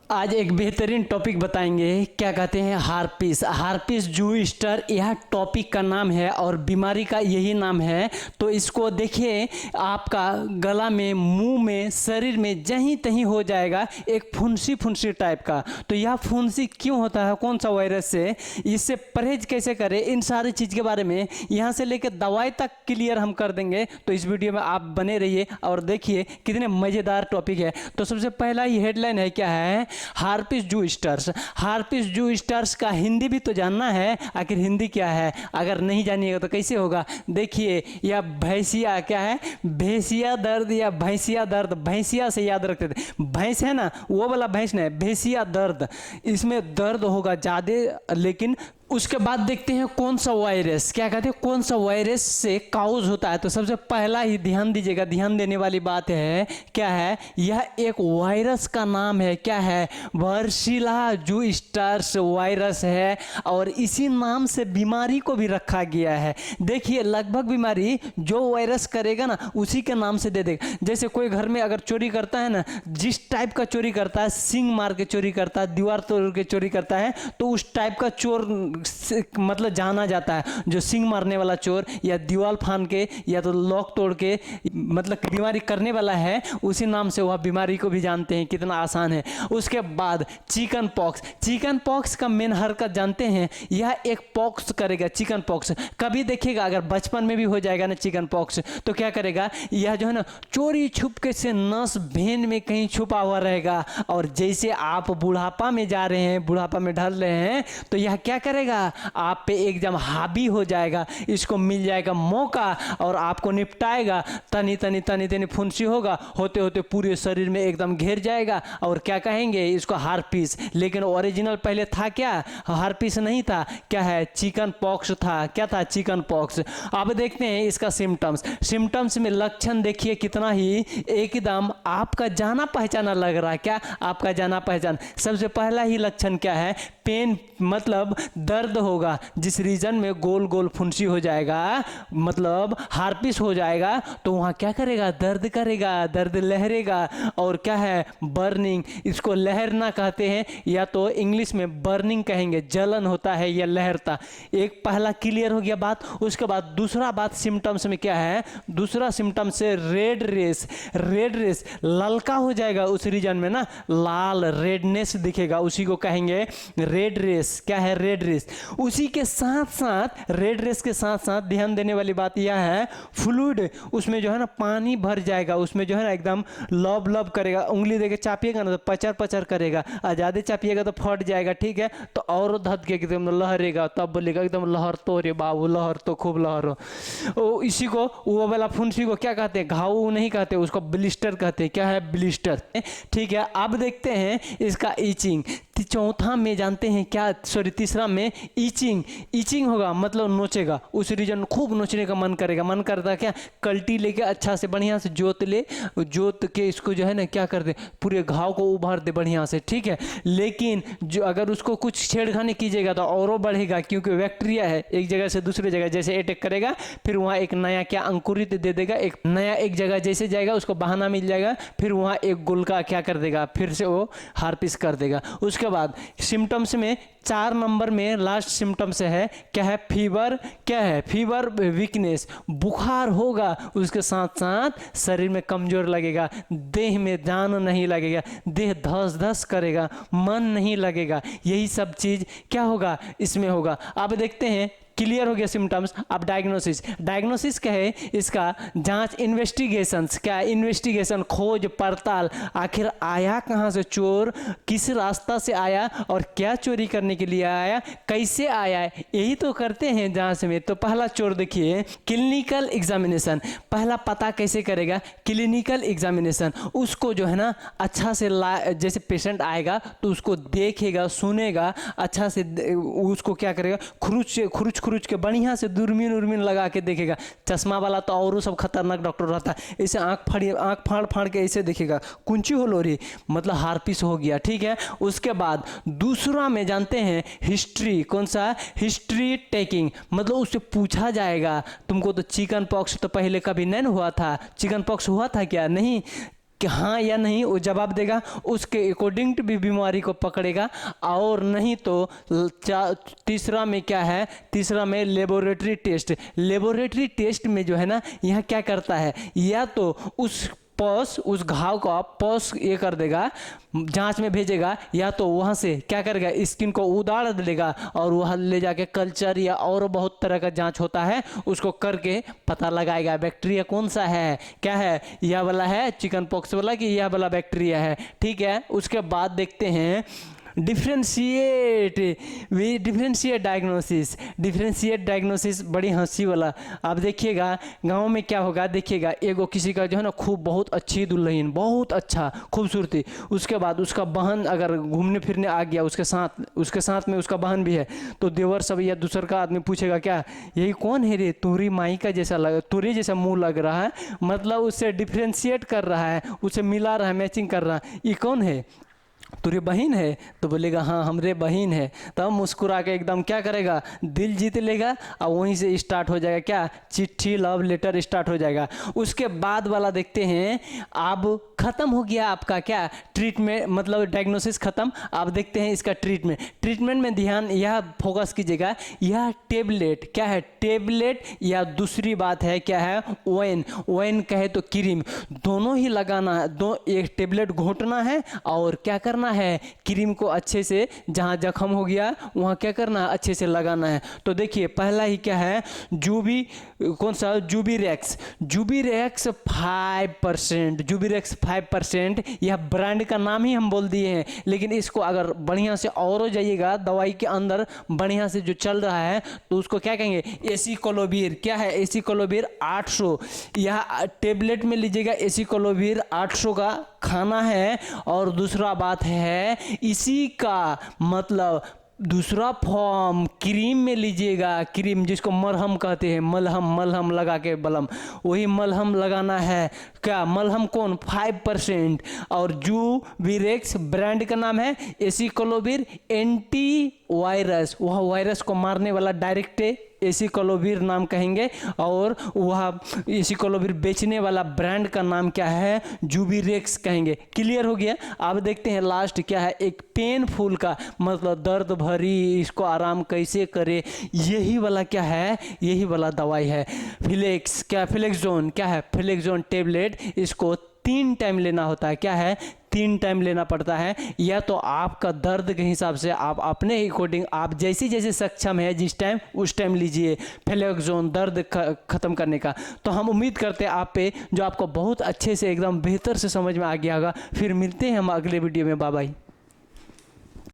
आज एक बेहतरीन टॉपिक बताएंगे। क्या कहते हैं, हार्पिस। हार्पिस जूस्टर यह टॉपिक का नाम है और बीमारी का यही नाम है। तो इसको देखिए, आपका गला में, मुंह में, शरीर में जहीं तहीं हो जाएगा एक फुंसी फुंसी टाइप का। तो यह फुंसी क्यों होता है, कौन सा वायरस से, इससे परहेज कैसे करें, इन सारी चीज़ के बारे में यहाँ से लेकर दवाई तक क्लियर हम कर देंगे। तो इस वीडियो में आप बने रहिए और देखिए कितने मज़ेदार टॉपिक है। तो सबसे पहला ही हेडलाइन है, क्या है, हार्पिस जूस्टर्स। हार्पिस जूस्टर्स का हिंदी भी तो जानना है, आखिर हिंदी क्या है। अगर नहीं जानिएगा तो कैसे होगा। देखिए, यह भैंसिया, क्या है, भैंसिया दर्द या भैंसिया दर्द, भैंसिया से याद रखते थे, भैंस है ना, वो वाला भैंस नहीं, भैंसिया दर्द। इसमें दर्द होगा ज़्यादा। लेकिन उसके बाद देखते हैं कौन सा वायरस, क्या कहते हैं, कौन सा वायरस से काउज होता है। तो सबसे पहला ही ध्यान दीजिएगा, ध्यान देने वाली बात है, क्या है, यह एक वायरस का नाम है, क्या है, वर्सिला जूस्टर्स वायरस है। और इसी नाम से बीमारी को भी रखा गया है। देखिए, लगभग बीमारी जो वायरस करेगा ना उसी के नाम से दे देगा। जैसे कोई घर में अगर चोरी करता है ना, जिस टाइप का चोरी करता है, सींग मार के चोरी करता है, दीवार तोड़ के चोरी करता है, तो उस टाइप का चोर मतलब जाना जाता है। जो सिंग मारने वाला चोर या दीवार फान के या तो लॉक तोड़ के मतलब बीमारी करने वाला है, उसी नाम से वह बीमारी को भी जानते हैं। कितना आसान है। उसके बाद चिकन पॉक्स। चिकन पॉक्स का मेन हरकत जानते हैं, यह एक पॉक्स करेगा। चिकन पॉक्स कभी देखिएगा, अगर बचपन में भी हो जाएगा ना चिकन पॉक्स, तो क्या करेगा, यह जो है ना चोरी छुपके से नस भेन में कहीं छुपा हुआ रहेगा। और जैसे आप बुढ़ापा में जा रहे हैं, बुढ़ापा में ढल रहे हैं, तो यह क्या करेगा, आप पे एकदम हावी हो जाएगा। इसको मिल जाएगा मौका और आपको निपटाएगा। तनी तनी तनी तनी फुंसी होगा, होते होते पूरे शरीर में एकदम घेर जाएगा। और क्या कहेंगे इसको, हार्पिस। लेकिन ओरिजिनल पहले था क्या, हार्पिस नहीं था, क्या है, चिकन पॉक्स था। क्या था, चिकन पॉक्स। अब देखते हैं इसका सिम्टम्स। सिम्टम्स में लक्षण देखिए कितना ही एकदम आपका जाना पहचाना लग रहा है। क्या आपका जाना पहचान। सबसे पहला ही लक्षण क्या है, पेन, मतलब दर्द होगा। जिस रीजन में गोल गोल फुंसी हो जाएगा, मतलब हार्पिस हो जाएगा, तो वहाँ क्या करेगा, दर्द करेगा, दर्द लहरेगा। और क्या है, बर्निंग। इसको लहरना कहते हैं, या तो इंग्लिश में बर्निंग कहेंगे, जलन होता है या लहरता। एक पहला क्लियर हो गया बात। उसके बाद दूसरा बात सिम्टम्स में क्या है, दूसरा सिम्टम्स से रेड रेस। रेड रेस ललका हो जाएगा, उस रीजन में ना लाल रेडनेस दिखेगा, उसी को कहेंगे रेड रेस। क्या है, रेड रेस। उसी के साथ साथ, रेड रेस के साथ साथ ध्यान देने वाली बात यह है, फ्लूइड, उसमें जो है ना पानी भर जाएगा, उसमें जो है ना एकदम लब लब करेगा। उंगली देके चापिएगा ना तो पचर पचर करेगा, और ज़्यादा चापिएगा तो फट जाएगा, ठीक है। तो और धध के एकदम लहरेगा, तब बोलेगा एकदम लहर तो रे बाबू, लहर तो खूब लहर हो। इसी को, वो वाला फुंसी को क्या कहते हैं, घाव नहीं कहते, उसको ब्लिस्टर कहते हैं। क्या है, ब्लिस्टर, ठीक है। अब देखते हैं इसका ईचिंग। चौथा में जानते हैं क्या, सॉरी तीसरा में ईचिंग। ईचिंग होगा मतलब नोचेगा, उस रीजन खूब नोचने का मन करेगा। मन करता क्या, कल्टी लेके अच्छा से बढ़िया से जोत ले, जोत के इसको जो है ना क्या कर दे, पूरे घाव को उभार दे बढ़िया से, ठीक है। लेकिन जो अगर उसको कुछ छेड़खानी कीजिएगा तो और बढ़ेगा, क्योंकि बैक्टीरिया है, एक जगह से दूसरी जगह जैसे अटैक करेगा, फिर वहाँ एक नया क्या अंकुरित दे देगा, एक नया एक जगह जैसे जाएगा उसको बहाना मिल जाएगा, फिर वहाँ एक गोल का क्या कर देगा, फिर से वो हार्पिस कर देगा। उसके बाद सिम्टम्स में 4 नंबर में लास्ट सिम्टम्स है, क्या है, फीवर। क्या है, फीवर, वीकनेस, बुखार होगा। उसके साथ साथ शरीर में कमजोर लगेगा, देह में जान नहीं लगेगा, देह धस धस करेगा, मन नहीं लगेगा। यही सब चीज क्या होगा, इसमें होगा। अब देखते हैं, क्लियर हो गया सिम्टम्स। अब डायग्नोसिस। डायग्नोसिस क्या है, इसका जांच, इन्वेस्टिगेशंस। क्या, इन्वेस्टिगेशन, खोज पड़ताल, आखिर आया कहाँ से चोर, किस रास्ता से आया और क्या चोरी करने के लिए आया, कैसे आया, यही तो करते हैं जांच में। तो पहला चोर देखिए, क्लिनिकल एग्जामिनेशन। पहला पता कैसे करेगा, क्लिनिकल एग्जामिनेशन। उसको जो है ना अच्छा से जैसे पेशेंट आएगा तो उसको देखेगा, सुनेगा अच्छा से, उसको क्या करेगा, खुरुच के बढ़िया से दूरबीन उर्मीन लगा के देखेगा। चश्मा वाला तो और सब खतरनाक डॉक्टर रहता है, ऐसे आँख फाड़ के ऐसे देखेगा, कुंची हो लो रे, मतलब हार्पिस हो गया, ठीक है। उसके बाद दूसरा में जानते हैं हिस्ट्री। कौन सा, हिस्ट्री टेकिंग, मतलब उससे पूछा जाएगा तुमको तो चिकन पॉक्स तो पहले कभी नहीं हुआ था, चिकन पॉक्स हुआ था क्या, नहीं, कि हाँ या नहीं वो जवाब देगा, उसके अकॉर्डिंग भी बीमारी को पकड़ेगा। और नहीं तो तीसरा में क्या है, तीसरा में लेबोरेटरी टेस्ट। लेबोरेटरी टेस्ट में जो है ना, यह क्या करता है, या तो उस घाव का पॉस ये कर देगा, जांच में भेजेगा, या तो वहाँ से क्या करेगा, स्किन को उदाड़ देगा और वह ले जाके कल्चर या और बहुत तरह का जांच होता है उसको करके पता लगाएगा बैक्टीरिया कौन सा है, क्या है, यह वाला है चिकन पॉक्स वाला कि यह वाला बैक्टीरिया है। ठीक है, उसके बाद देखते हैं डिफरेंशिएट डायग्नोसिस बड़ी हंसी वाला। अब देखिएगा गांव में क्या होगा, देखिएगा एगो किसी का जो है ना खूब बहुत अच्छी दुल्हन, बहुत अच्छा खूबसूरती, उसके बाद उसका बहन अगर घूमने फिरने आ गया उसके साथ में उसका बहन भी है, तो देवर सब या दूसर का आदमी पूछेगा क्या यही कौन है रे, तोरी माई का जैसा लग, तोरी जैसा मुँह लग रहा है, मतलब उससे डिफ्रेंशिएट कर रहा है, उसे मिला रहा है, मैचिंग कर रहा है, ये कौन है, तुरी बहन है, तो बोलेगा हाँ हमरे बहन है। तब मुस्कुरा के एकदम क्या करेगा, दिल जीत लेगा और वहीं से स्टार्ट हो जाएगा क्या, चिट्ठी लव लेटर स्टार्ट हो जाएगा। उसके बाद वाला देखते हैं, अब खत्म हो गया आपका क्या ट्रीटमेंट, मतलब डायग्नोसिस खत्म। आप देखते हैं इसका ट्रीटमेंट में ध्यान यह फोकस कीजिएगा, यह टेबलेट क्या है, टेबलेट या दूसरी बात है क्या है, ओएन कहे तो क्रीम, दोनों ही लगाना है। एक टेबलेट घोटना है और क्या करना है, क्रीम को अच्छे से जहाँ जख्म हो गया वहाँ क्या करना है, अच्छे से लगाना है। तो देखिए पहला ही क्या है, कौन सा, जूबीरेक्स 5%, यह ब्रांड का नाम ही हम बोल दिए हैं, लेकिन इसको अगर बढ़िया से और हो जाइएगा दवाई के अंदर बढ़िया से जो चल रहा है तो उसको क्या कहेंगे, एसिक्लोविर। क्या है, एसिक्लोविर 800, यह टेबलेट में लीजिएगा, एसिक्लोविर 800 का खाना है। और दूसरा बात है इसी का मतलब दूसरा फॉर्म क्रीम में लीजिएगा, क्रीम जिसको मरहम कहते हैं, मलहम लगा के बलम, वही मलहम लगाना है। क्या मलहम कौन, 5%। और जूबीरेक्स ब्रांड का नाम है, एसिक्लोविर एंटी वायरस, वह वायरस को मारने वाला डायरेक्ट एसिक्लोविर नाम कहेंगे। और वह एसिक्लोविर बेचने वाला ब्रांड का नाम क्या है, जूबीरेक्स कहेंगे। क्लियर हो गया। अब देखते हैं लास्ट क्या है, एक पेनफुल का मतलब दर्द भरी, इसको आराम कैसे करे, यही वाला क्या है, यही वाला दवाई है फ्लेक्सोन। क्या है, फ्लेक्सोन टेबलेट, इसको 3 टाइम लेना होता है। क्या है, 3 टाइम लेना पड़ता है। या तो आपका दर्द के हिसाब से आप अपने अकॉर्डिंग आप जैसे सक्षम है जिस टाइम उस टाइम लीजिए फ्लेक्सोन दर्द खत्म करने का। तो हम उम्मीद करते हैं आप पे जो आपको बहुत अच्छे से एकदम बेहतर से समझ में आ गया होगा। फिर मिलते हैं हम अगले वीडियो में। Bye bye.